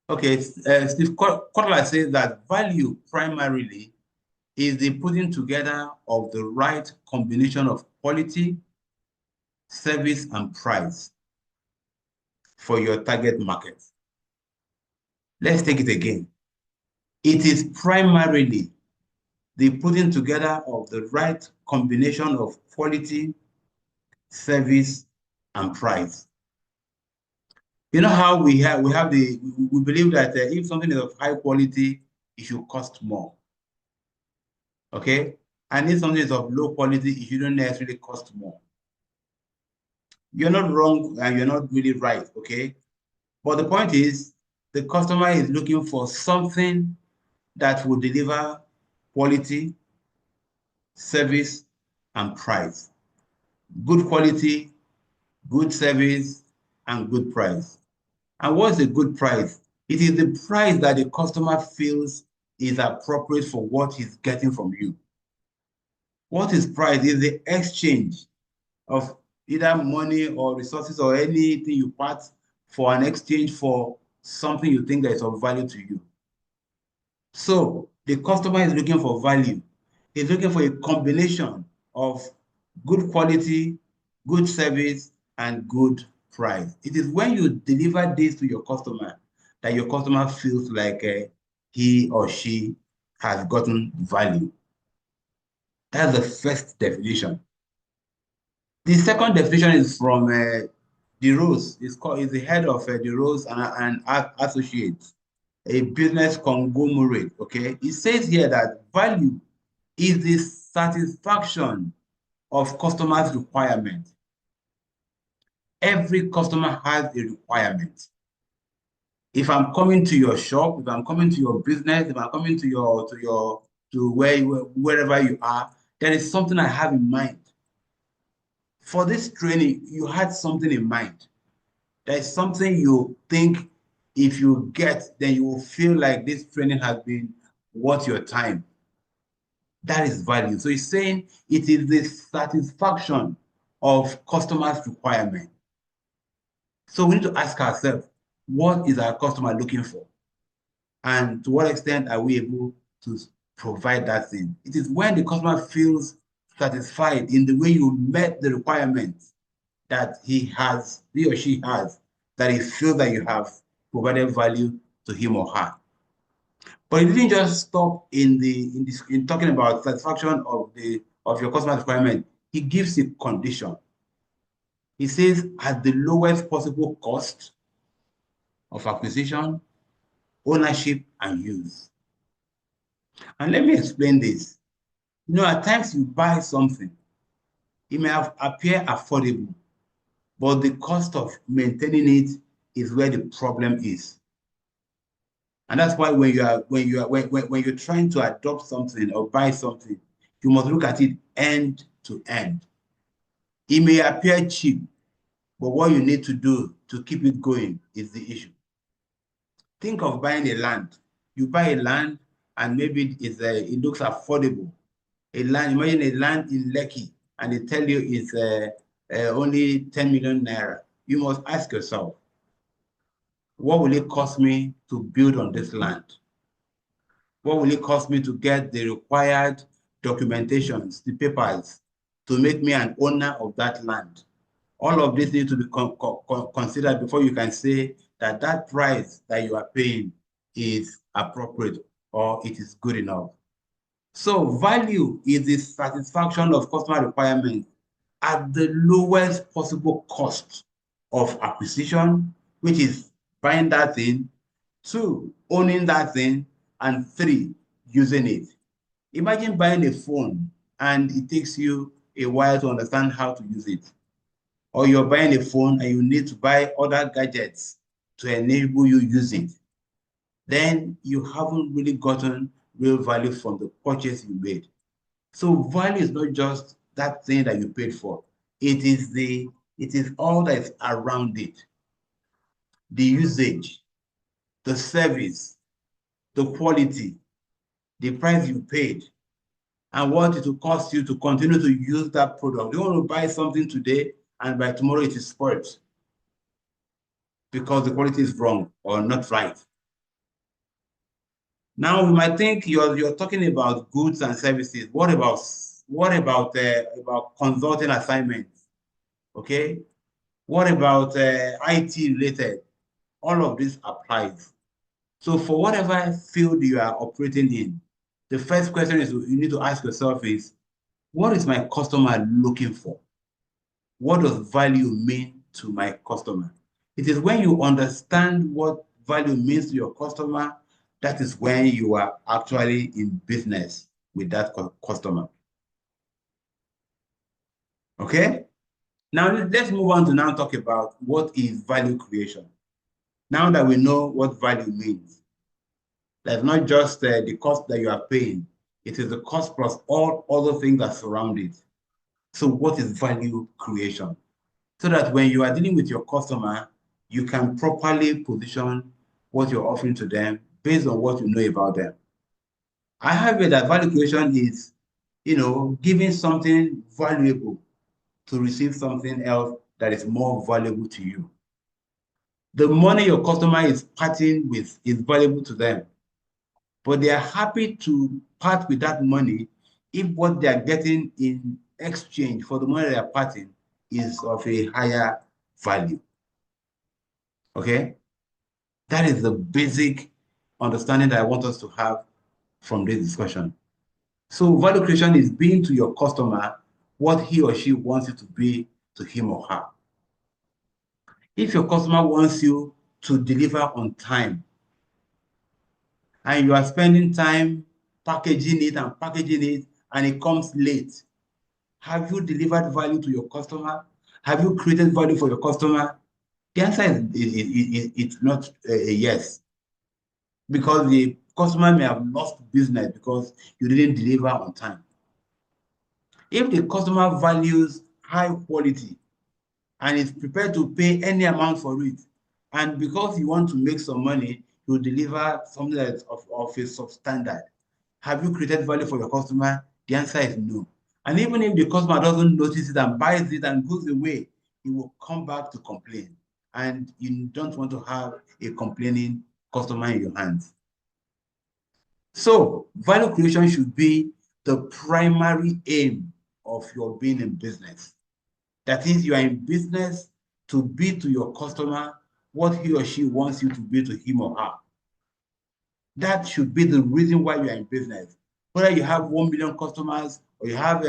Okay, Steve Kotler says that value primarily is the putting together of the right combination of quality, service, and price for your target market. Let's take it again. It is primarily the putting together of the right combination of quality, service, and price. You know how we believe that if something is of high quality, it should cost more. Okay? And if something is of low quality, it shouldn't necessarily cost more. You're not wrong and you're not really right, okay? But the point is, the customer is looking for something that will deliver quality, service, and price. Good quality, good service, and good price. And what's a good price? It is the price that the customer feels is appropriate for what he's getting from you. What is price? Is the exchange of either money or resources or anything you part for an exchange for something you think that is of value to you. So the customer is looking for value. He's looking for a combination of good quality, good service, and good price. It is when you deliver this to your customer that your customer feels like he or she has gotten value. That's the first definition. The second definition is from DeRose. It's the head of DeRose and Associates, a business conglomerate. Okay, it says here that value is the satisfaction of customers' requirement. Every customer has a requirement. If I'm coming to your shop, if I'm coming to your business, if I'm coming to wherever you are, there is something I have in mind. For this training, you had something in mind. There's something you think if you get, then you will feel like this training has been worth your time. That is value. So he's saying it is the satisfaction of customers' requirement. So we need to ask ourselves, what is our customer looking for? And to what extent are we able to provide that thing? It is when the customer feels satisfied in the way you met the requirements that he or she has, that he feels that you have provided value to him or her. But it didn't just stop in talking about satisfaction of your customer requirement. He gives a condition. He says at the lowest possible cost of acquisition, ownership, and use. And let me explain this. You know, at times you buy something, it may appear affordable, but the cost of maintaining it is where the problem is. And that's why when you're trying to adopt something or buy something, you must look at it end to end. It may appear cheap, but what you need to do to keep it going is the issue. Think of buying a land. You buy a land and maybe it looks affordable. Imagine a land in Lekki and they tell you it's only 10 million naira. You must ask yourself, what will it cost me to build on this land? What will it cost me to get the required documentations, the papers, to make me an owner of that land? All of this needs to be considered before you can say that that price that you are paying is appropriate or it is good enough. So value is the satisfaction of customer requirements at the lowest possible cost of acquisition, which is buying that thing, 2, owning that thing, and 3, using it. Imagine buying a phone and it takes you a while to understand how to use it. Or you're buying a phone and you need to buy other gadgets to enable you use it. Then you haven't really gotten real value from the purchase you made. So value is not just that thing that you paid for. It is all that is around it. The usage, the service, the quality, the price you paid, and what it will cost you to continue to use that product. You want to buy something today and by tomorrow it is spoiled because the quality is wrong or not right. Now we might think you're talking about goods and services. What about consulting assignments? Okay. What about IT related? All of this applies. So for whatever field you are operating in, the first question is you need to ask yourself is, what is my customer looking for? What does value mean to my customer? It is when you understand what value means to your customer, that is when you are actually in business with that customer. Okay? Now let's move on to now talk about what is value creation. Now that we know what value means, that's not just the cost that you are paying, it is the cost plus all other things that surround it. So what is value creation? So that when you are dealing with your customer, you can properly position what you're offering to them based on what you know about them. I have it that value creation is, giving something valuable to receive something else that is more valuable to you. The money your customer is parting with is valuable to them, but they are happy to part with that money if what they are getting in exchange for the money they are parting is of a higher value. Okay? That is the basic understanding that I want us to have from this discussion. So value creation is being to your customer what he or she wants you to be to him or her. If your customer wants you to deliver on time and you are spending time packaging it and it comes late, have you delivered value to your customer? Have you created value for your customer? The answer is it's not a yes, because the customer may have lost business because you didn't deliver on time. If the customer values high quality and is prepared to pay any amount for it, and because you want to make some money, you deliver something that's of a substandard, have you created value for your customer? The answer is no. And even if the customer doesn't notice it and buys it and goes away, he will come back to complain. And you don't want to have a complaining customer in your hands. So value creation should be the primary aim of your being in business. That is, you are in business to be to your customer what he or she wants you to be to him or her. That should be the reason why you are in business. Whether you have 1 million customers, or you have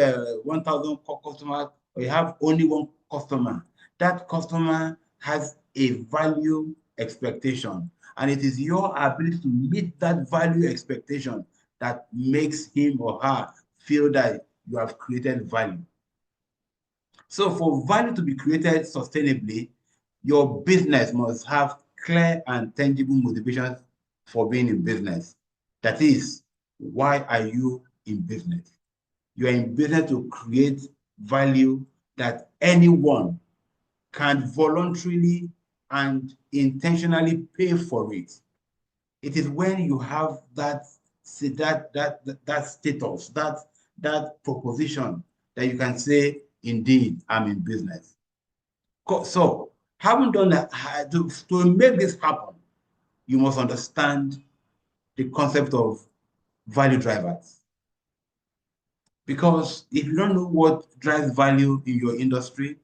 1,000 customers, or you have only one customer, that customer has a value expectation. And it is your ability to meet that value expectation that makes him or her feel that you have created value. So for value to be created sustainably, your business must have clear and tangible motivations for being in business. That is, why are you in business? You are in business to create value that anyone can voluntarily and intentionally pay for it. It is when you have that status, that proposition, that you can say, indeed, I'm in business. So, having done that, to make this happen, you must understand the concept of value drivers. Because if you don't know what drives value in your industry,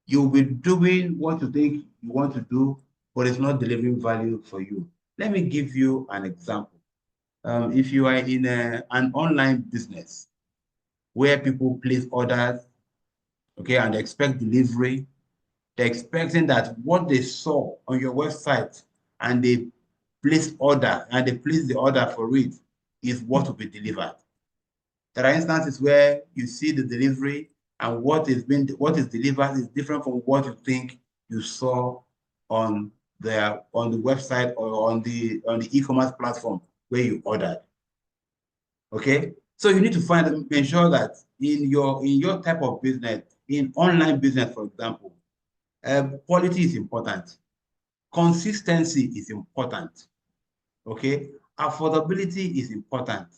you'll be doing what you think you want to do, but it's not delivering value for you. Let me give you an example. If you are in an online business where people place orders, okay, and they expect delivery, they're expecting that what they saw on your website and they place the order for it is what will be delivered. There are instances where you see the delivery and what is delivered is different from what you think you saw on the website or on the e-commerce platform where you ordered. Okay, so you need to ensure that in your type of business, in online business, for example, quality is important, consistency is important, okay, affordability is important,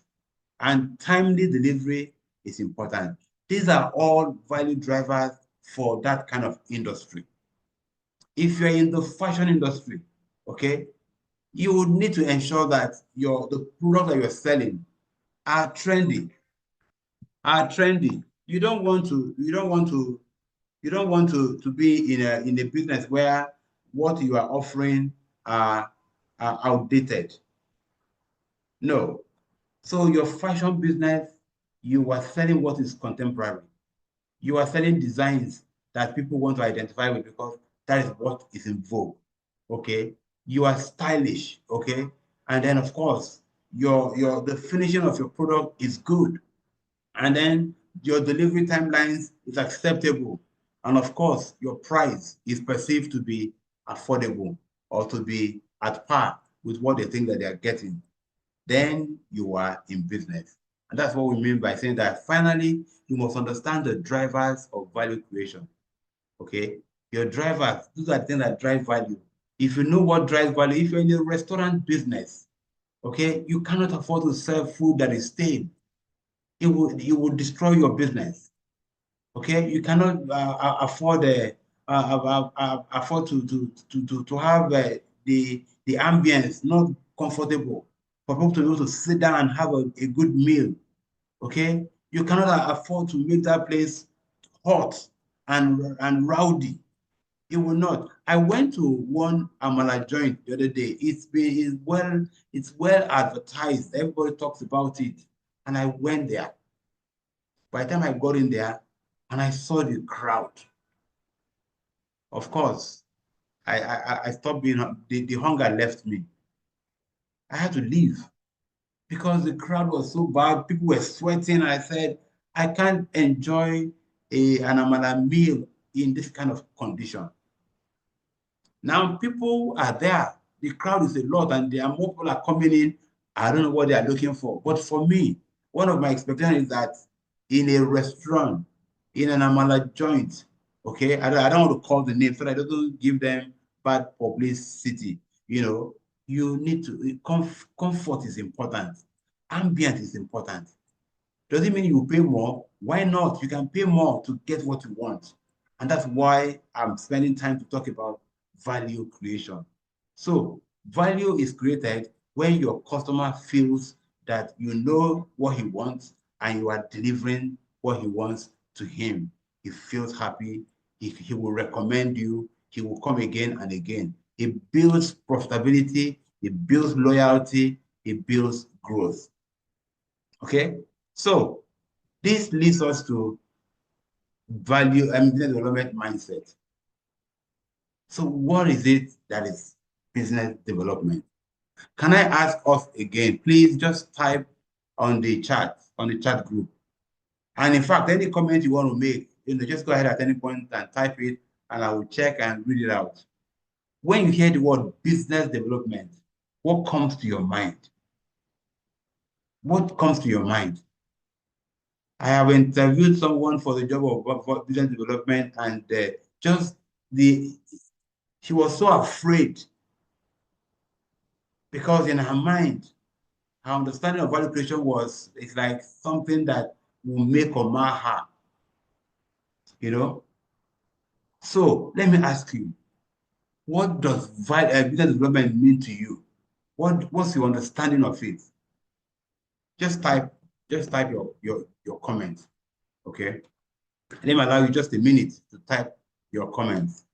and timely delivery is important. These are all value drivers for that kind of industry. If you're in the fashion industry, okay, you would need to ensure that the product that you're selling are trendy. You don't want to be in a business where what you are offering are outdated. No. So your fashion business, you are selling what is contemporary. You are selling designs that people want to identify with because that is what is in vogue. Okay. You are stylish. Okay. And then of course, the finishing of your product is good. And then your delivery timelines is acceptable. And of course, your price is perceived to be affordable or to be at par with what they think that they are getting. Then you are in business. And that's what we mean by saying that finally, you must understand the drivers of value creation. Okay? Your drivers, those are the things that drive value. If you know what drives value, if you're in a restaurant business, okay, you cannot afford to serve food that is stale. It will destroy your business. Okay, you cannot afford to have the ambience not comfortable for people to be able to sit down and have a good meal. Okay, you cannot afford to make that place hot and rowdy. It will not. I went to one amala joint the other day. It's well advertised. Everybody talks about it, and I went there. By the time I got in there and I saw the crowd, of course, I stopped being, the hunger left me. I had to leave because the crowd was so bad. People were sweating. And I said, I can't enjoy an amala meal in this kind of condition. Now people are there. The crowd is a lot and there are more people are coming in. I don't know what they are looking for. But for me, one of my expectations is that in a restaurant, in an amala joint, okay, I don't want to call the name so that I don't give them bad publicity. You need to, comfort is important. Ambient is important. Does it mean you pay more? Why not? You can pay more to get what you want. And that's why I'm spending time to talk about value creation. So value is created when your customer feels that you know what he wants and you are delivering what he wants to him. He feels happy. He will recommend you. He will come again and again. It builds profitability. It builds loyalty. It builds growth. Okay? So this leads us to value and business development mindset. So what is it that is business development? Can I ask us again, please just type on the chat group. And in fact, any comment you want to make, just go ahead at any point and type it and I will check and read it out. When you hear the word business development, what comes to your mind? What comes to your mind? I have interviewed someone for the job of business development and just she was so afraid because in her mind, her understanding of value creation it's like something that will make or mar her, you know? So let me ask you, what does business development mean to you? What's your understanding of it? Just type, your comments, okay? Let me allow you just a minute to type your comments.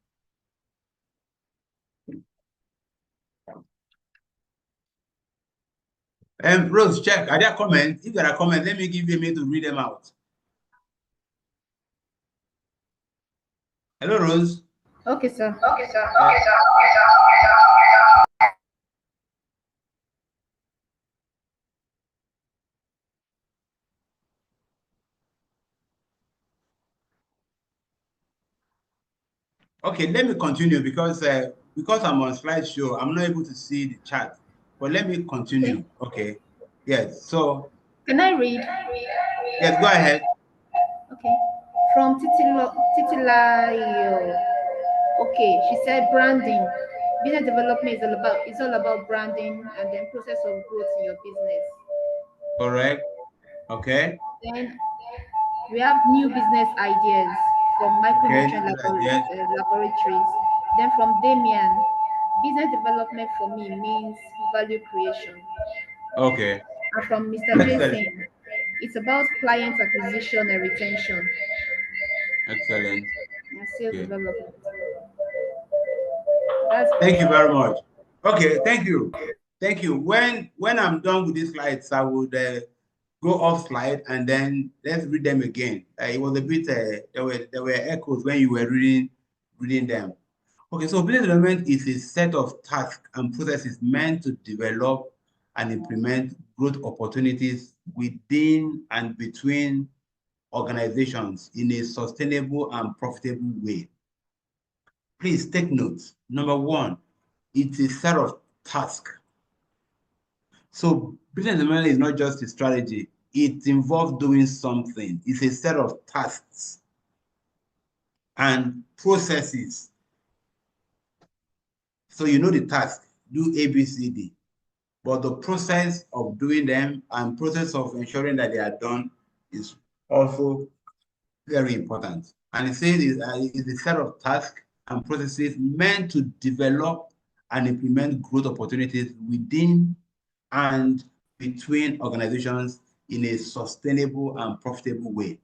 Rose, check. Are there comments? If there are comments, let me give you a minute to read them out. Hello, Rose. Okay, sir. Okay, let me continue because I'm on slideshow, I'm not able to see the chat. But let me continue. Okay. Yes. So Can I read? yes, go ahead. Okay. From Titilayo. Okay, she said branding. Business development is all about branding and then process of growth in your business. Correct. Okay. Then we have new business ideas from Okay. micronutrient Yes. laboratories. Then from Damien, Business development for me means value creation. Okay. And from Mr. Excellent. Jason, it's about client acquisition and retention Excellent. and sales Okay. development. That's Thank you me. very much. Okay, thank you. Thank you. When I'm done with these slides, I would go off slide and then let's read them again. It was a bit there were echoes when you were reading them. Okay, so business development is a set of tasks and processes meant to develop and implement growth opportunities within and between organizations in a sustainable and profitable way. Please take note. Number one, it's a set of tasks. So business development is not just a strategy. It involves doing something. It's a set of tasks and processes. So you know the task, do A, B, C, D. But the process of doing them and process of ensuring that they are done is also very important. And it says it's a set of tasks and processes meant to develop and implement growth opportunities within and between organizations in a sustainable and profitable way.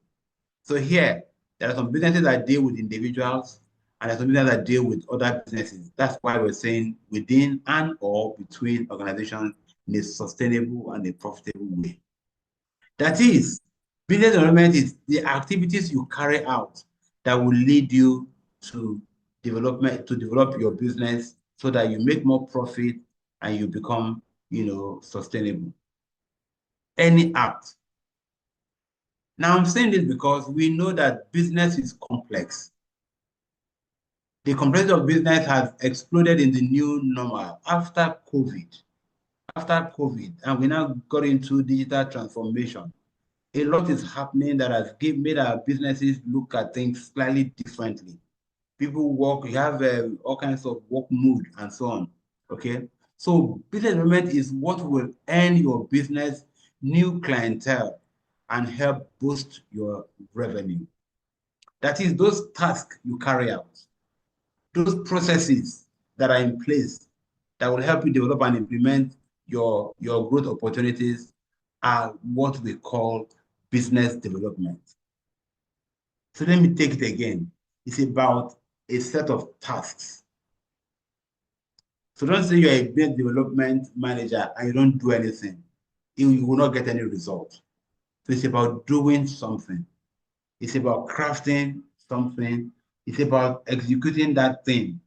So here, there are some businesses that deal with individuals and there are some businesses that deal with other businesses. That's why we're saying within and or between organizations in a sustainable and a profitable way. That is, business development is the activities you carry out that will lead you to develop your business so that you make more profit and you become, sustainable. Any act. Now I'm saying this because we know that business is complex. The complexity of business has exploded in the new normal after COVID. After COVID, and we now got into digital transformation. A lot is happening that has made our businesses look at things slightly differently. People work, you have all kinds of work mood and so on. Okay. So business development is what will earn your business new clientele and help boost your revenue. That is those tasks you carry out, those processes that are in place that will help you develop and implement your growth opportunities are what we call business development. So let me take it again. It's about a set of tasks. So don't say you're a business development manager and you don't do anything. You will not get any result. So it's about doing something. It's about crafting something. It's about executing that thing.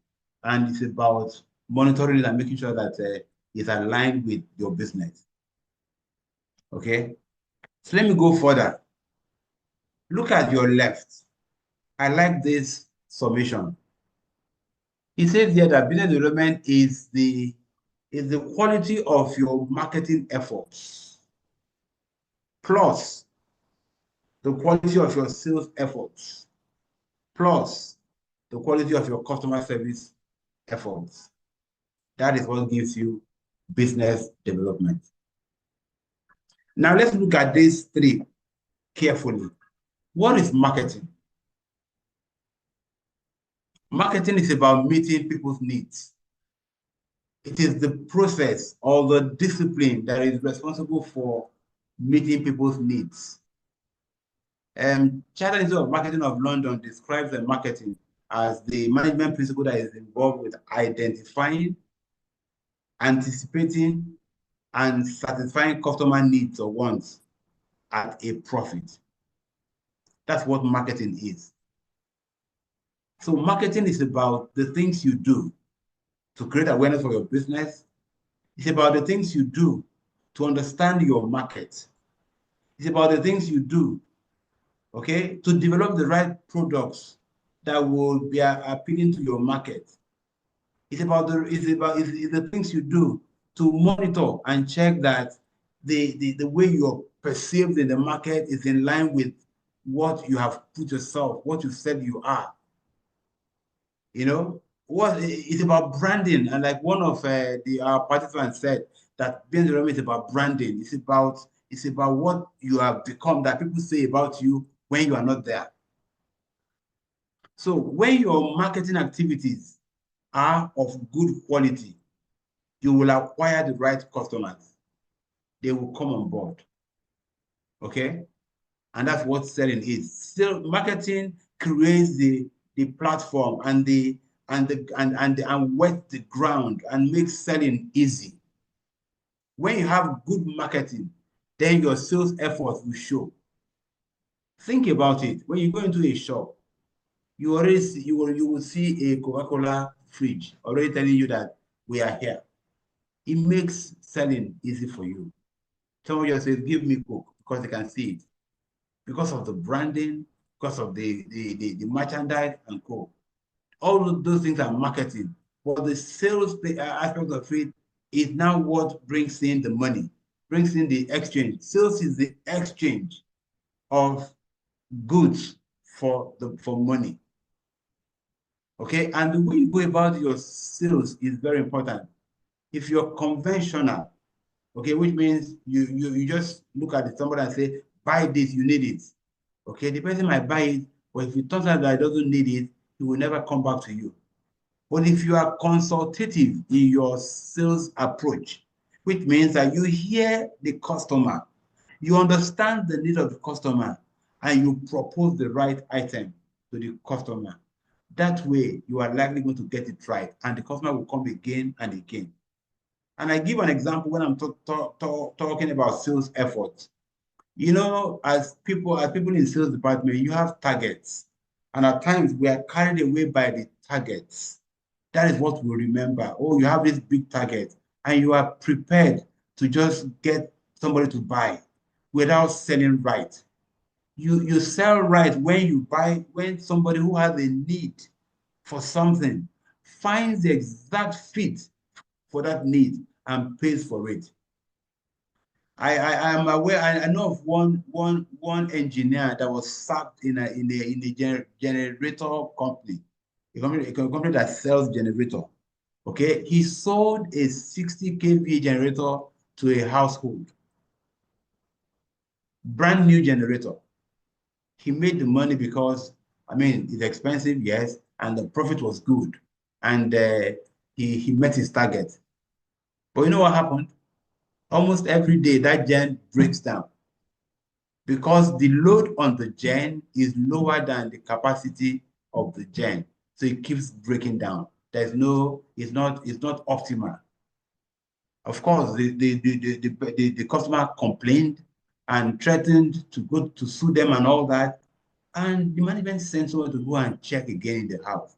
And it's about monitoring it and making sure that it's aligned with your business. Okay? So let me go further. Look at your left. I like this summation. He says here that business development is the quality of your marketing efforts plus the quality of your sales efforts plus the quality of your customer service efforts. That is what gives you business development. Now let's look at these three carefully. What is marketing? Marketing is about meeting people's needs. It is the process or the discipline that is responsible for meeting people's needs. Chartered Institute of Marketing of London describes the marketing as the management principle that is involved with identifying, anticipating, and satisfying customer needs or wants at a profit. That's what marketing is. So marketing is about the things you do to create awareness for your business. It's about the things you do to understand your market. It's about the things you do, okay, to develop the right products that will be appealing to your market. It's about the things you do to monitor and check that the way you're perceived in the market is in line with what you have put yourself, what you said you are. You know, what it's about branding, and like one of our participants said, that business development is about branding. It's about what you have become that people say about you when you are not there. So when your marketing activities are of good quality, you will acquire the right customers. They will come on board. Okay? And that's what selling is. Still, marketing creates the platform and wet the ground and makes selling easy. When you have good marketing, then your sales efforts will show. Think about it. When you go into a shop, you already see, you will see a Coca-Cola fridge already telling you that we are here. It makes selling easy for you. Someone just says, give me Coke, because they can see it. Because of the branding, because of the merchandise and co. All of those things are marketing. But the sales aspect of it is now what brings in the money, brings in the exchange. Sales is the exchange of goods for money. Okay, and the way you go about your sales is very important. If you're conventional, okay, which means you just look at somebody and say, buy this, you need it. Okay, the person might buy it, but if it turns out that he doesn't need it, he will never come back to you. But if you are consultative in your sales approach, which means that you hear the customer, you understand the need of the customer, and you propose the right item to the customer, that way you are likely going to get it right, and the customer will come again and again. And I give an example when I'm talking about sales efforts. You know, as people in sales department, you have targets. And at times we are carried away by the targets. That is what we remember. Oh, you have this big target, and you are prepared to just get somebody to buy without selling right. You sell right when you buy, when somebody who has a need for something finds the exact fit for that need and pays for it. I am aware. I know of one engineer that was sacked in a generator company, a company that sells generator. Okay, he sold a 60 kVA generator to a household, brand new generator. He made the money because, I mean, it's expensive, yes, and the profit was good, and he met his target. But you know what happened? Almost every day that gen breaks down, because the load on the gen is lower than the capacity of the gen. So it keeps breaking down. It's not optimal. Of course, the customer complained and threatened to go to sue them and all that. And the management sent someone to go and check again in the house.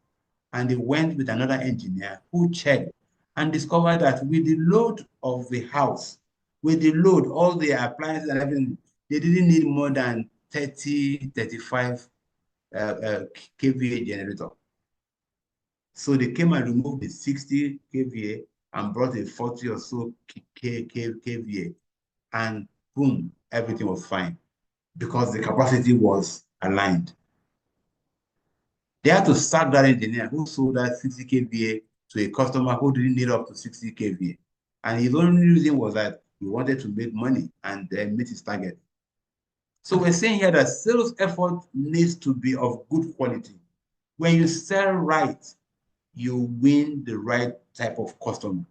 And they went with another engineer who checked and discovered that with the load of the house, with the load, all the appliances and everything, they didn't need more than 30, 35 kVA generator. So they came and removed the 60 kVA and brought a 40 or so kVA, and boom, everything was fine because the capacity was aligned. They had to sack that engineer who sold that 60 kVA to a customer who didn't need up to 60 kVA. And his only reason was that he wanted to make money and meet his target. So we're saying here that sales effort needs to be of good quality. When you sell right, you win the right type of customer.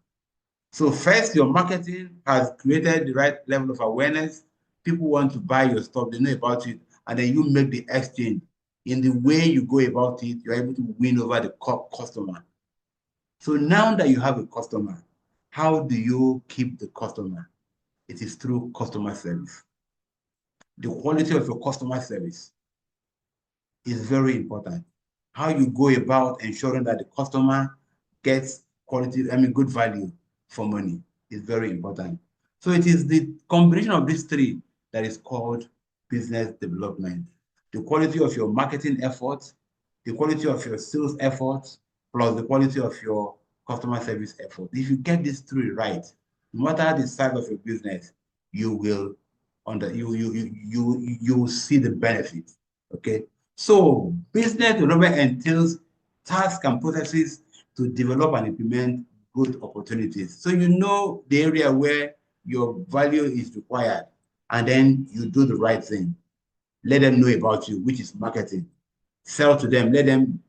So first, your marketing has created the right level of awareness. People want to buy your stuff, they know about it, and then you make the exchange. In the way you go about it, you're able to win over the customer. So now that you have a customer, how do you keep the customer? It is through customer service. The quality of your customer service is very important. How you go about ensuring that the customer gets quality, good value for money is very important. So it is the combination of these three that is called business development. The quality of your marketing efforts, the quality of your sales efforts, plus the quality of your customer service effort. If you get these three right, no matter the size of your business, you will you will see the benefit. Okay. So business development entails tasks and processes to develop and implement good opportunities. So you know the area where your value is required, and then you do the right thing. Let them know about you, which is marketing. Sell to them. Let them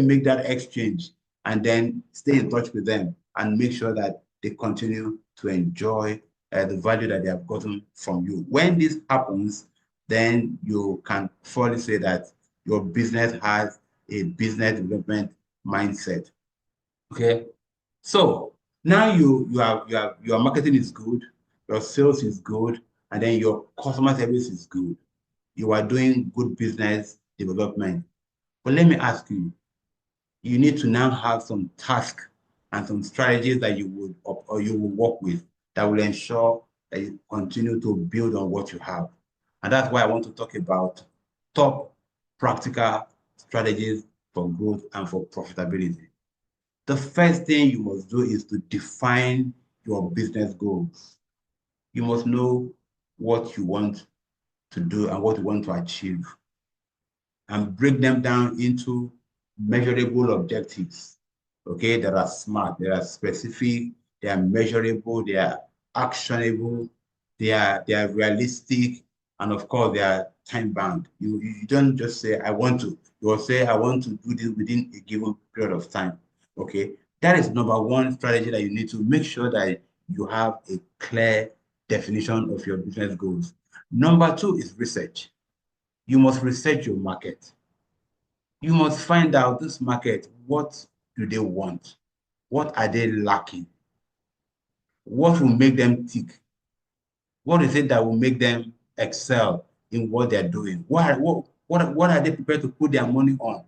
make that exchange. and then stay in touch with them and make sure that they continue to enjoy the value that they have gotten from you. When this happens, then you can fully say that your business has a business development mindset. Okay. So now your marketing is good, your sales is good, and then your customer service is good. You are doing good business development. But let me ask you, you need to now have some tasks and some strategies that you would or you will work with that will ensure that you continue to build on what you have. And that's why I want to talk about top practical strategies for growth and for profitability. The first thing you must do is to define your business goals. You must know what you want to do and what you want to achieve, and break them down into measurable objectives. Okay, that are smart, they are specific, they are measurable, they are actionable, they are realistic, and of course they are time bound. You don't just say I want to. You will say I want to do this within a given period of time. Okay, that is number one strategy that you need to make sure that you have a clear definition of your business goals. Number two is research. You must research your market. You must find out this market, what do they want? What are they lacking? What will make them tick? What is it that will make them excel in what they're doing? What are they prepared to put their money on?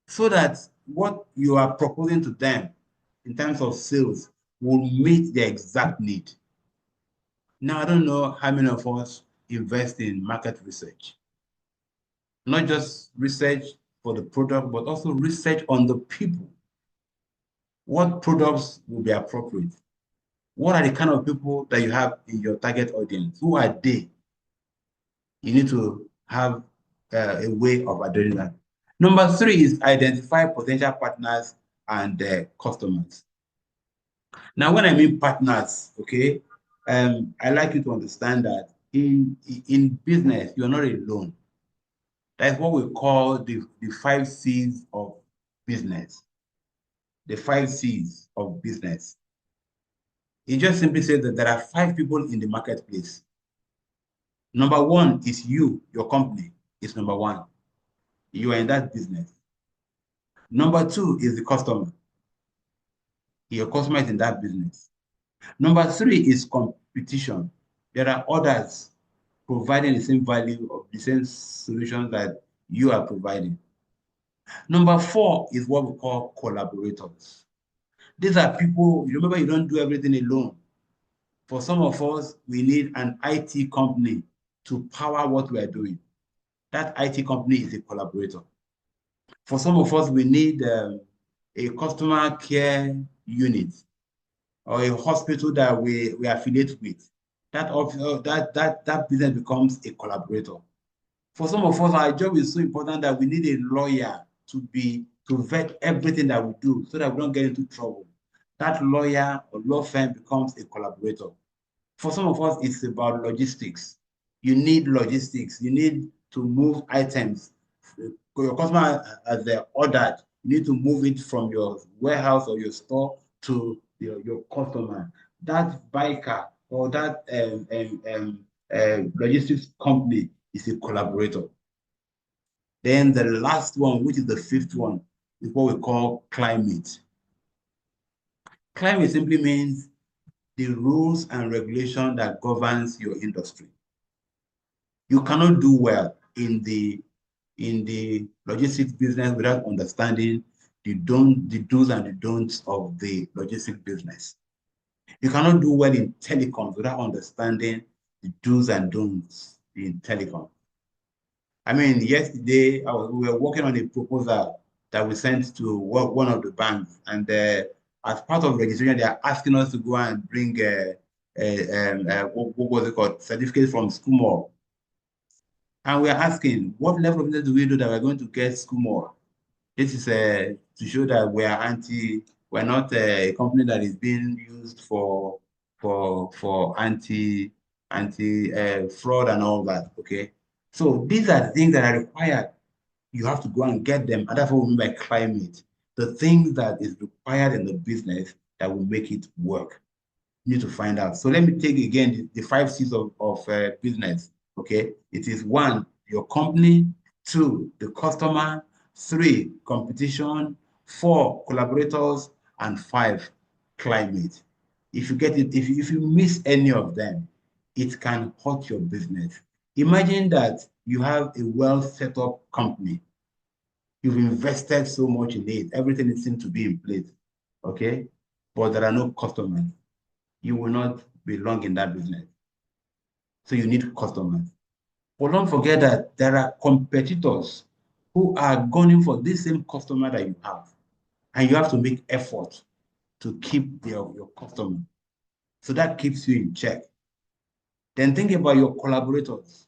So that what you are proposing to them in terms of sales will meet their exact need. Now, I don't know how many of us invest in market research. Not just research for the product, but also research on the people. What products will be appropriate? What are the kind of people that you have in your target audience? Who are they? You need to have a way of doing that. Number three is identify potential partners and customers. Now, when I mean partners, okay, I like you to understand that in business, you're not alone. That's what we call the 5 C's of business. The 5 C's of business. It just simply says that there are 5 people in the marketplace. Number one is you, your company is number one. You are in that business. Number two is the customer. Your customer is in that business. Number three is competition. There are others providing the same value of the same solution that you are providing. Number four is what we call collaborators. These are people, you remember, you don't do everything alone. For some of us, we need an IT company to power what we are doing. That IT company is a collaborator. For some of us, we need a customer care unit or a hospital that we affiliate with. That business becomes a collaborator. For some of us, our job is so important that we need a lawyer to vet everything that we do so that we don't get into trouble. That lawyer or law firm becomes a collaborator. For some of us, it's about logistics. You need logistics. You need to move items. Your customer has ordered. You need to move it from your warehouse or your store to your customer. That biker or that logistics company is a collaborator. Then the last one, which is the fifth one, is what we call climate. Climate simply means the rules and regulation that governs your industry. You cannot do well in the logistics business without understanding the do's and the don'ts of the logistics business. You cannot do well in telecoms without understanding the do's and don'ts in telecom. I mean, yesterday we were working on a proposal that we sent to one of the banks, and as part of registration, they are asking us to go and bring what was it called, certificate from school. And we are asking, what level of business do we do that we're going to get school? This is to show that we're not a company that is being used for anti fraud and all that. Okay, so these are the things that are required. You have to go and get them, and that's what we mean by climate. the things that is required in the business that will make it work. You need to find out. So let me take again the 5 C's of business. Okay, it is 1, your company; 2, the customer; 3, competition; 4, collaborators; and 5, climate. If you get it, if you miss any of them, it can hurt your business. Imagine that you have a well set up company. You've invested so much in it. Everything seems to be in place. Okay, but there are no customers. You will not belong in that business. So you need customers. But don't forget that there are competitors who are gunning for this same customer that you have. And you have to make effort to keep your customer. So that keeps you in check. Then think about your collaborators.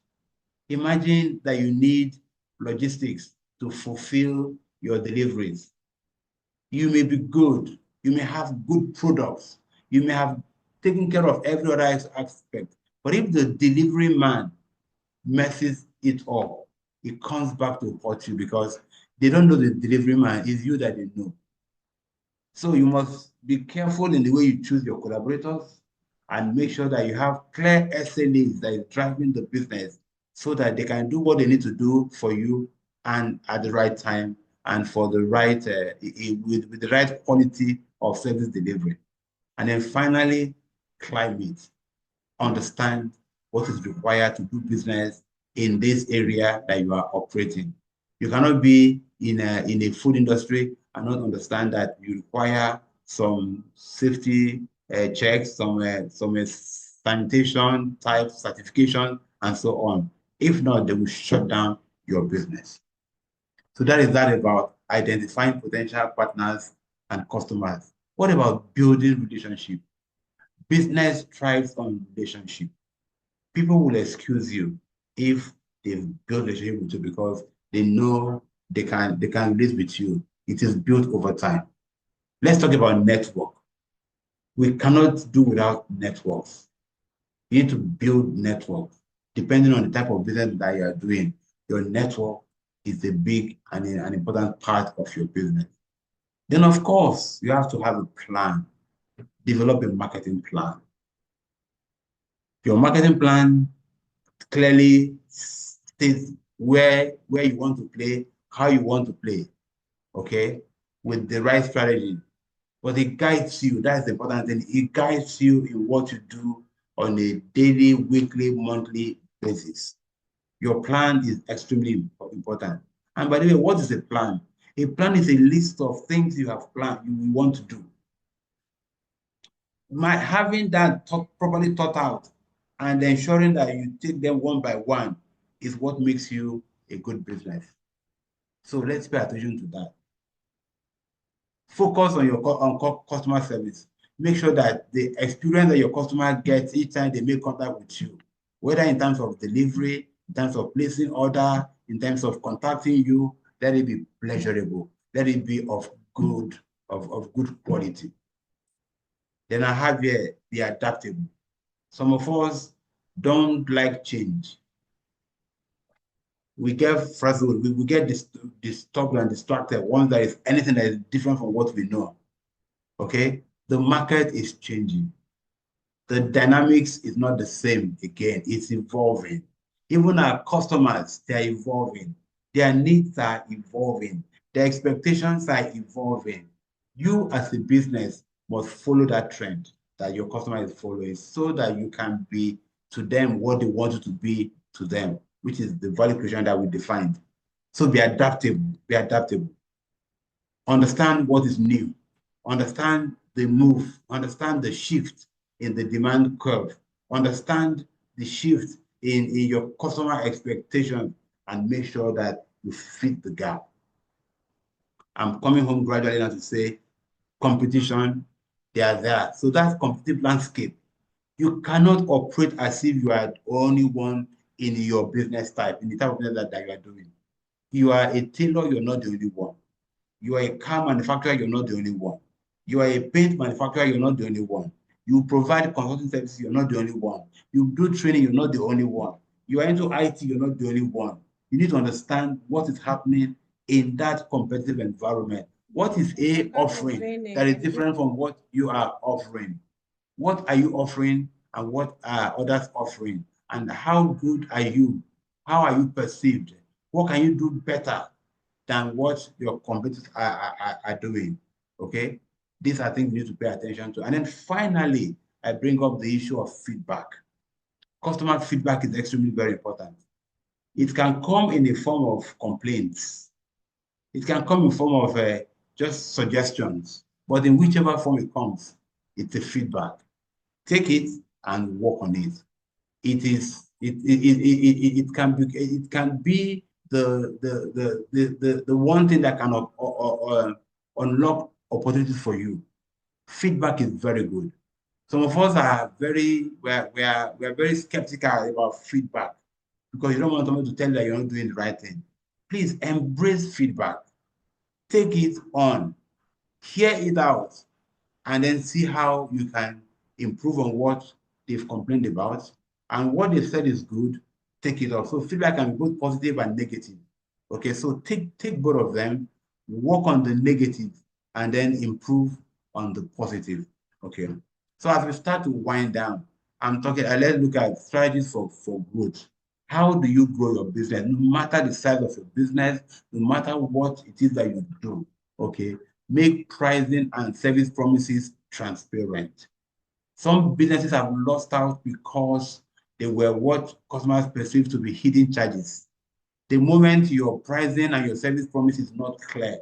Imagine that you need logistics to fulfill your deliveries. You may be good. You may have good products. You may have taken care of every other aspect. But if the delivery man messes it up, it comes back to hurt you because they don't know the delivery man. It's you that they know. So you must be careful in the way you choose your collaborators and make sure that you have clear SLAs that is driving the business so that they can do what they need to do for you and at the right time and for the right with the right quality of service delivery. And then finally, climate. Understand what is required to do business in this area that you are operating. You cannot be in a food industry and not understand that you require some safety checks, some sanitation type certification, and so on. If not, they will shut down your business. So that is that about identifying potential partners and customers. What about building relationship? Business thrives on relationship. People will excuse you if they've built a relationship with you because they know they can relate with you. It is built over time. Let's talk about network. We cannot do without networks. You need to build networks. Depending on the type of business that you are doing, your network is a big and an important part of your business. Then, of course, you have to have a plan. Develop a marketing plan. Your marketing plan clearly states where you want to play, how you want to play, okay, with the right strategy. But it guides you. That's the important thing. It guides you in what you do on a daily, weekly, monthly basis. Your plan is extremely important. And by the way, what is a plan? A plan is a list of things you have planned, you want to do. Having that properly thought out and ensuring that you take them one by one is what makes you a good business. So let's pay attention to that. Focus on your customer service. Make sure that the experience that your customer gets each time they make contact with you, whether in terms of delivery, in terms of placing order, in terms of contacting you, let it be pleasurable. Let it be of good quality. Then I have here, be adaptable. Some of us don't like change. We get frazzled, we get disturbed and distracted once there is anything that is different from what we know. Okay? The market is changing. The dynamics is not the same again. It's evolving. Even our customers, they're evolving. Their needs are evolving. Their expectations are evolving. You as a business must follow that trend that your customer is following so that you can be to them what they want you to be to them, which is the value creation that we defined. So be adaptable, be adaptable. Understand what is new. Understand the move. Understand the shift in the demand curve. Understand the shift in your customer expectations and make sure that you fit the gap. I'm coming home gradually now to say competition, they are there. So that's competitive landscape. You cannot operate as if you are the only one in your business type, in the type of business that you are doing. You are a tailor, you're not the only one. You are a car manufacturer, you're not the only one. You are a paint manufacturer, you're not the only one. You provide consulting services, you're not the only one. You do training, you're not the only one. You are into IT, you're not the only one. You need to understand what is happening in that competitive environment What is A Kind of offering being that is a different from what you are offering? What are you offering and what are others offering? And how good are you? How are you perceived? What can you do better than what your competitors are doing? Okay? These are things you need to pay attention to. And then finally, I bring up the issue of feedback. Customer feedback is extremely very important. It can come in the form of complaints. It can come in form of just suggestions. But in whichever form it comes, it's a feedback. Take it and work on it. It can be the one thing that can unlock opportunities for you. Feedback is very good. Some of us are we are very skeptical about feedback because you don't want someone to tell you that you're not doing the right thing. Please embrace feedback. Take it on, hear it out, and then see how you can improve on what they've complained about. And what they said is good, take it off. So feedback can be both positive and negative. Okay, so take both of them, work on the negative, and then improve on the positive. Okay. So as we start to wind down, I'm talking, let's look at strategies for growth. How do you grow your business? No matter the size of your business, no matter what it is that you do, okay, make pricing and service promises transparent. Some businesses have lost out because they were what customers perceive to be hidden charges. The moment your pricing and your service promise is not clear,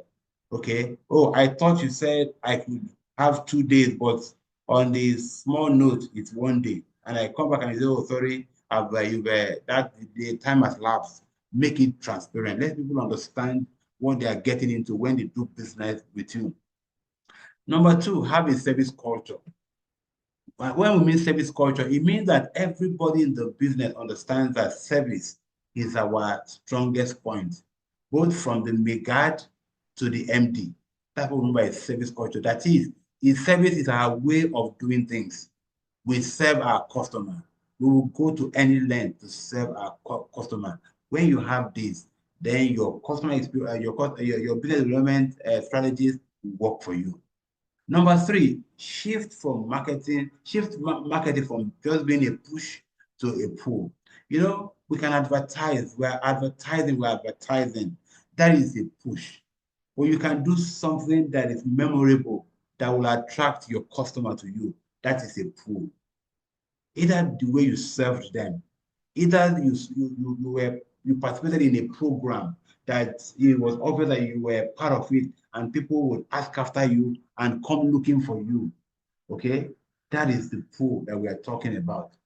okay, oh, I thought you said I could have 2 days, but on the small note, it's 1 day. And I come back and say, oh, sorry, that the time has lapsed. Make it transparent. Let people understand what they are getting into when they do business with you. Number two, have a service culture. When we mean service culture, it means that everybody in the business understands that service is our strongest point, both from the megad to the MD. That's what we mean by service culture. That is, service is our way of doing things. We serve our customer. We will go to any length to serve our customer. When you have this, then your customer experience, your business development strategies will work for you. Number three, shift marketing from just being a push to a pull. You know, we can advertise, we're advertising. That is a push. Or you can do something that is memorable that will attract your customer to you. That is a pull. Either the way you served them, either you participated in a program that it was obvious that you were part of it and people would ask after you and come looking for you. Okay, that is the pull that we are talking about.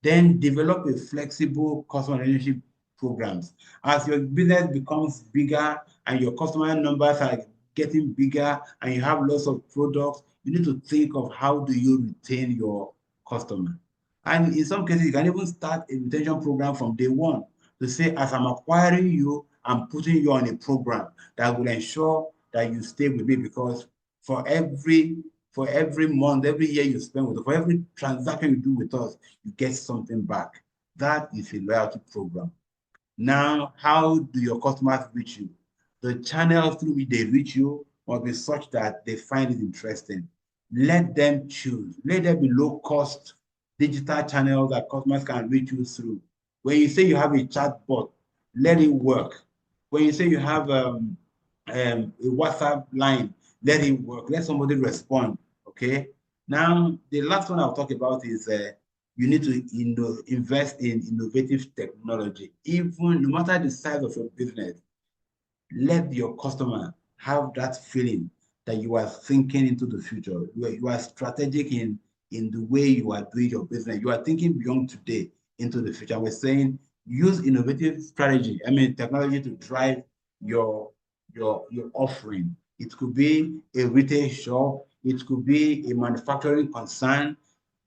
Then develop a flexible customer relationship programs. As your business becomes bigger and your customer numbers are getting bigger and you have lots of products, you need to think of how do you retain your customer. And in some cases, you can even start a retention program from day one to say, as I'm acquiring you, I'm putting you on a program that will ensure that you stay with me because for every month, every year you spend with us, for every transaction you do with us, you get something back. That is a loyalty program. Now, how do your customers reach you? The channels through which they reach you must be such that they find it interesting. Let them choose. Let there be low-cost digital channels that customers can reach you through. When you say you have a chatbot, let it work. When you say you have a WhatsApp line, let it work. Let somebody respond. Okay. Now, the last one I'll talk about is you need to invest in innovative technology. Even no matter the size of your business, let your customer have that feeling that you are thinking into the future. You are strategic in the way you are doing your business. You are thinking beyond today into the future. We're saying use innovative strategy, technology to drive your offering. It could be a retail shop, it could be a manufacturing concern.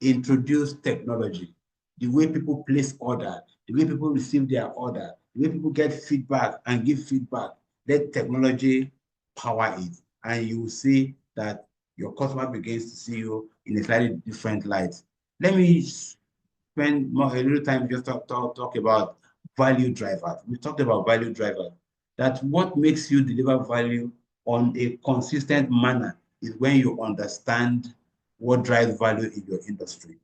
Introduce technology. The way people place order, the way people receive their order, the way people get feedback and give feedback. Let technology power it, and you will see that your customer begins to see you in a slightly different light. Let me spend a little time just talk about value drivers. We talked about value drivers. That's what makes you deliver value on a consistent manner is when you understand what drives value in your industry.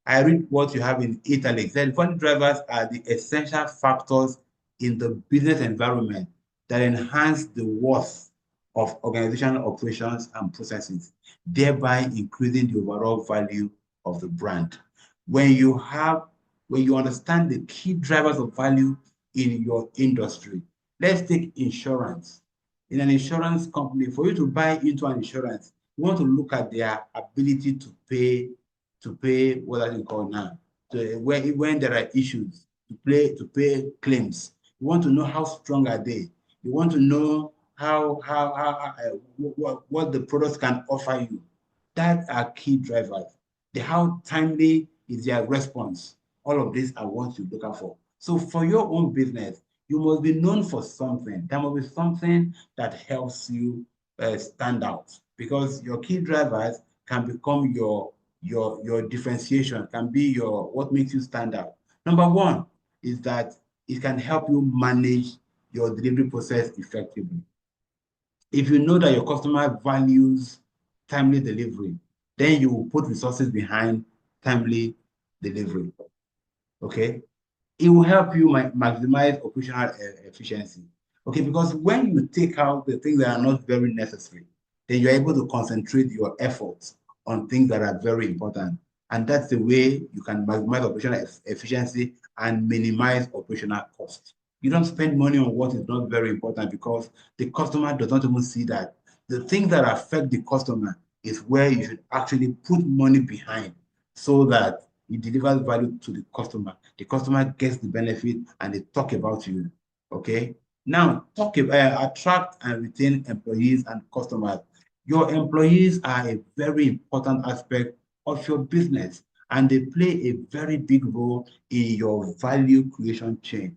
I read what you have in italics. That value drivers are the essential factors in the business environment that enhance the worth of organizational operations and processes, thereby increasing the overall value of the brand. When you understand the key drivers of value in your industry, let's take insurance. In an insurance company, for you to buy into an insurance, you want to look at their ability to pay what are you call now, when there are issues, to pay claims. You want to know how strong are they. You want to know what the products can offer you. That are key drivers. How timely is their response? All of these are what you look out for. So for your own business, you must be known for something. There must be something that helps you stand out, because your key drivers can become your differentiation, can be your what makes you stand out. Number one is that it can help you manage your delivery process effectively. If you know that your customer values timely delivery, then you will put resources behind timely delivery. Okay? It will help you maximize operational efficiency. Okay, because when you take out the things that are not very necessary, then you're able to concentrate your efforts on things that are very important. And that's the way you can maximize operational efficiency and minimize operational costs. You don't spend money on what is not very important, because the customer does not even see that. The things that affect the customer is where you should actually put money behind, so that it delivers value to the customer gets the benefit, and they talk about you. Okay, now talk about attract and retain employees and customers. Your employees are a very important aspect of your business, and they play a very big role in your value creation chain.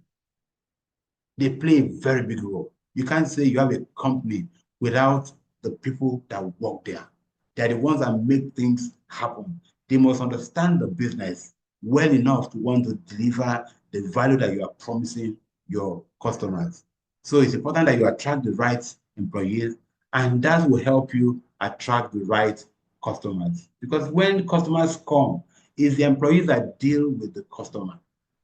They play a very big role. You can't say you have a company without the people that work there. They're the ones that make things happen. They must understand the business well enough to want to deliver the value that you are promising your customers. So it's important that you attract the right employees, and that will help you attract the right customers. Because when customers come, it's the employees that deal with the customer.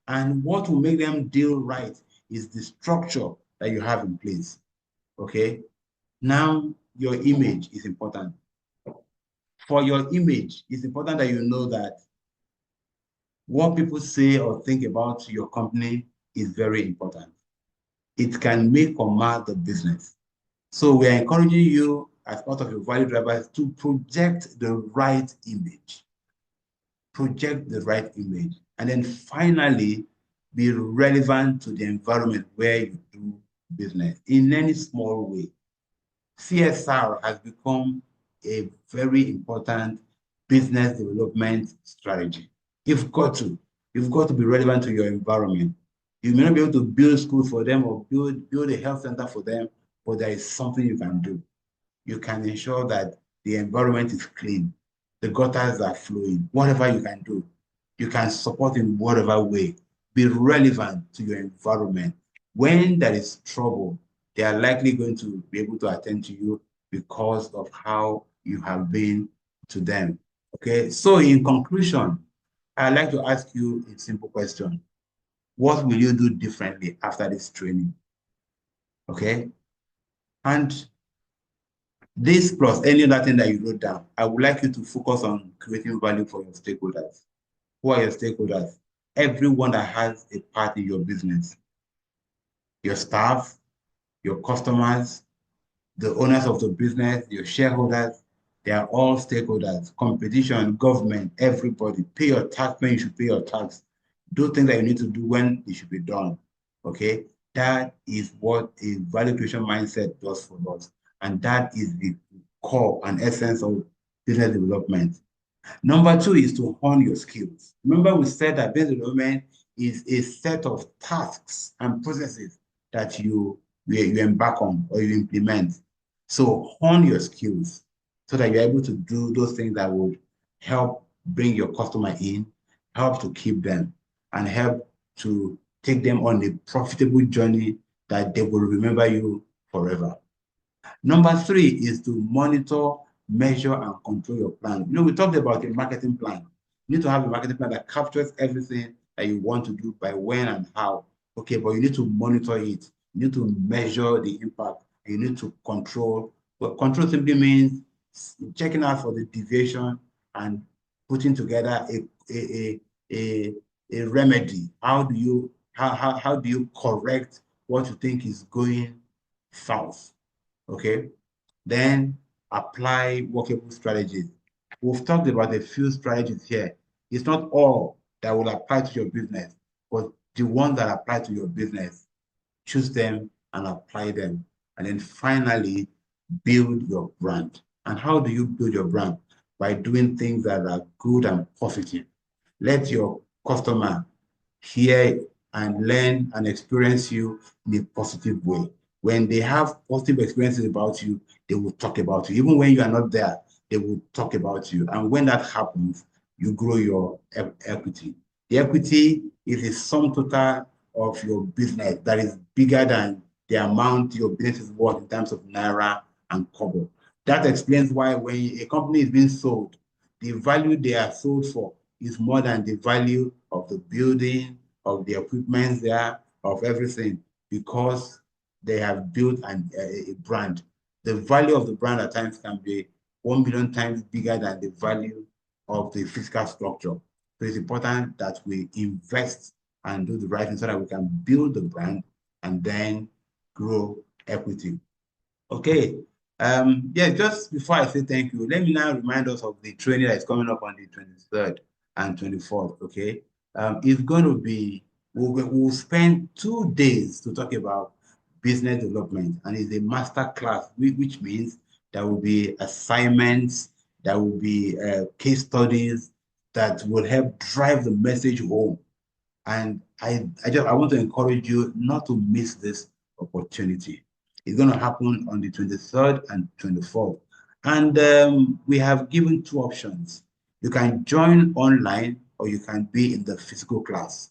And what will make them deal right is the structure that you have in place. Okay? Now, your image is important. For your image, it's important that you know that what people say or think about your company is very important. It can make or mar the business. So we are encouraging you, as part of your value drivers, to project the right image. Project the right image. And then finally, be relevant to the environment where you do business in any small way. CSR has become a very important business development strategy. You've got to be relevant to your environment. You may not be able to build schools for them or build a health center for them, but there is something you can do. You can ensure that the environment is clean, the gutters are flowing, whatever you can do. You can support in whatever way. Be relevant to your environment. When there is trouble, they are likely going to be able to attend to you because of how you have been to them. Okay, so in conclusion, I'd like to ask you a simple question. What will you do differently after this training? Okay, and this plus any other thing that you wrote down, I would like you to focus on creating value for your stakeholders. Who are your stakeholders? Everyone that has a part in your business. Your staff, your customers, the owners of the business, your shareholders, they are all stakeholders. Competition, government, everybody. Pay your tax when you should pay your tax. Do things that you need to do when it should be done. Okay? That is what a value creation mindset does for us. And that is the core and essence of business development. Number two is to hone your skills. Remember, we said that business development is a set of tasks and processes that you embark on or you implement. So hone your skills so that you're able to do those things that would help bring your customer in, help to keep them, and help to take them on a profitable journey that they will remember you forever. Number three is to monitor, measure, and control your plan. We talked about a marketing plan. You need to have a marketing plan that captures everything that you want to do by when and how. Okay, but you need to monitor it. You need to measure the impact. And you need to control. Well, control simply means checking out for the deviation and putting together a, a remedy. How do you correct what you think is going south? Okay, then apply workable strategies. We've talked about a few strategies here. It's not all that will apply to your business, but the ones that apply to your business, choose them and apply them. And then finally, build your brand. And how do you build your brand? By doing things that are good and positive. Let your customer hear and learn and experience you in a positive way. When they have positive experiences about you, they will talk about you. Even when you are not there, they will talk about you. And when that happens, you grow your equity. The equity is a sum total of your business that is bigger than the amount your business is worth in terms of naira and kobo. That explains why when a company is being sold, the value they are sold for is more than the value of the building, of the equipment there, of everything, because they have built a brand. The value of the brand at times can be 1 million times bigger than the value of the physical structure. So it's important that we invest and do the right thing so that we can build the brand and then grow equity. Okay. Yeah, just before I say thank you, let me now remind us of the training that is coming up on the 23rd and 24th. Okay. It's going to be, we'll spend 2 days to talk about business development, and it's a master class, which means there will be assignments, there will be case studies that will help drive the message home. And I want to encourage you not to miss this opportunity. It's going to happen on the 23rd and 24th. And we have given 2 options. You can join online or you can be in the physical class.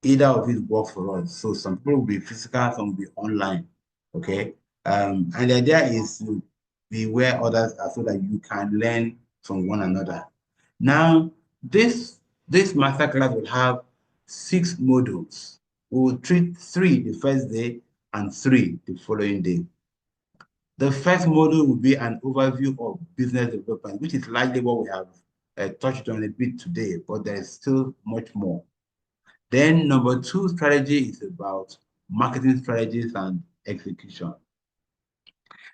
Either of it works for us. So some people will be physical, some will be online. Okay. And the idea is to be where others are so that you can learn from one another. Now, this masterclass will have 6 modules. We will treat 3 the first day and 3 the following day. The first module will be an overview of business development, which is largely what we have touched on a bit today, but there is still much more. Then number 2 strategy is about marketing strategies and execution.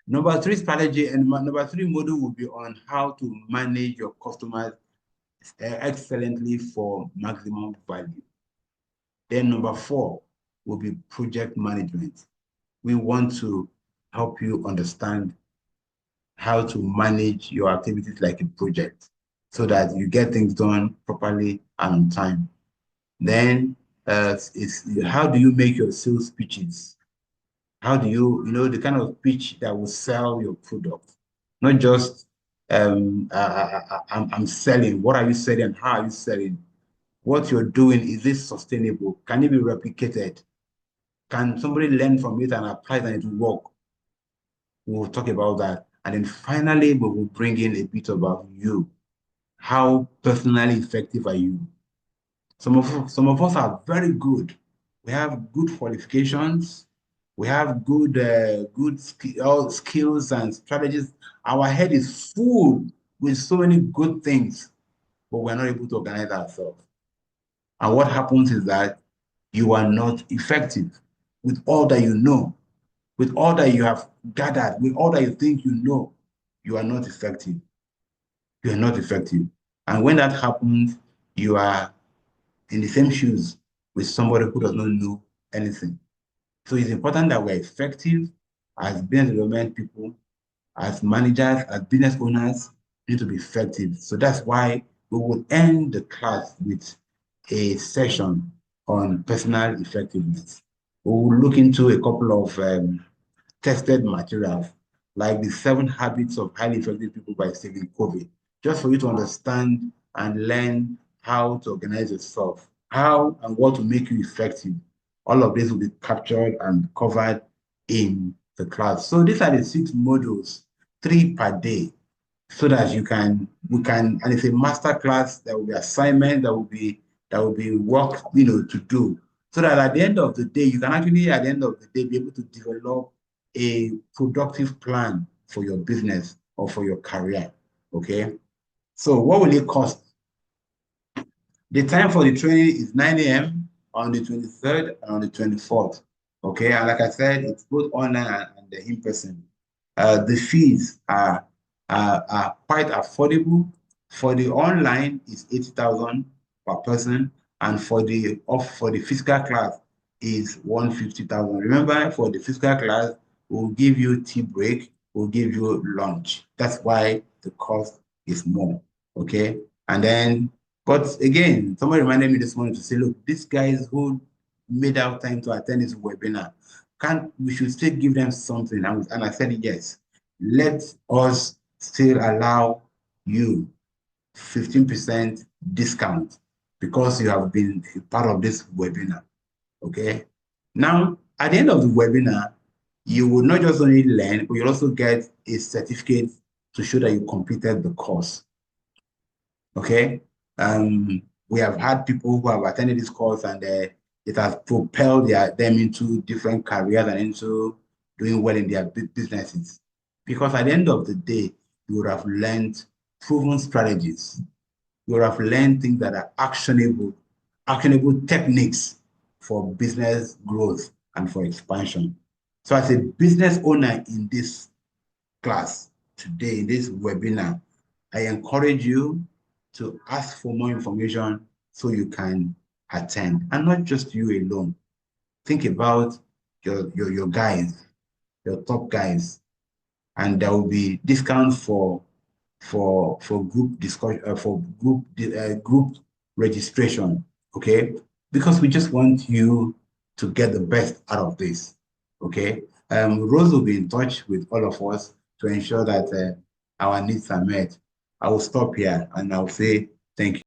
Number 3 strategy and number 3 module will be on how to manage your customers excellently for maximum value. Then number 4 will be project management. We want to help you understand how to manage your activities like a project so that you get things done properly and on time. Then it's how do you make your sales pitches? How do you, the kind of pitch that will sell your product? Not just I'm selling. What are you selling? How are you selling? What you're doing, is this sustainable? Can it be replicated? Can somebody learn from it and apply it and it will work? We'll talk about that. And then finally, we will bring in a bit about you. How personally effective are you? Some of us are very good. We have good qualifications. We have good skills and strategies. Our head is full with so many good things, but we're not able to organize ourselves. And what happens is that you are not effective with all that you know, with all that you have gathered, with all that you think you know. You are not effective. You are not effective. And when that happens, you are in the same shoes with somebody who does not know anything. So it's important that we're effective as business development people, as managers, as business owners, need to be effective. So that's why we will end the class with a session on personal effectiveness. We will look into a couple of tested materials, like the 7 habits of highly effective people by Stephen Covey, just for you to understand and learn how to organize yourself, how and what to make you effective. All of this will be captured and covered in the class. So these are the 6 modules, 3 per day, so that and it's a master class. There will be assignment, there will be work, to do, so that at the end of the day, you can actually, at the end of the day, be able to develop a productive plan for your business or for your career. Okay. So what will it cost? The time for the training is 9 a.m. on the 23rd and on the 24th. Okay, and like I said, it's both online and in person. The fees are quite affordable. For the online, it's 80,000 per person, and for the physical class is 150,000. Remember, for the physical class, we'll give you tea break, we'll give you lunch. That's why the cost is more. Okay, and then, but again, somebody reminded me this morning to say, look, these guys who made out time to attend this webinar, we should still give them something. And I said, yes, let us still allow you 15% discount because you have been a part of this webinar. Okay. Now, at the end of the webinar, you will not just only learn, but you'll also get a certificate to show that you completed the course. Okay. We have had people who have attended this course, and it has propelled them into different careers and into doing well in their businesses. Because at the end of the day, you would have learned proven strategies. You would have learned things that are actionable techniques for business growth and for expansion. So as a business owner in this class today, in this webinar, I encourage you to ask for more information so you can attend, and not just you alone. Think about your guys, your top guys, and there will be discount for group discussion, for group registration. Okay, because we just want you to get the best out of this. Okay, Rose will be in touch with all of us to ensure that our needs are met. I will stop here and I'll say thank you.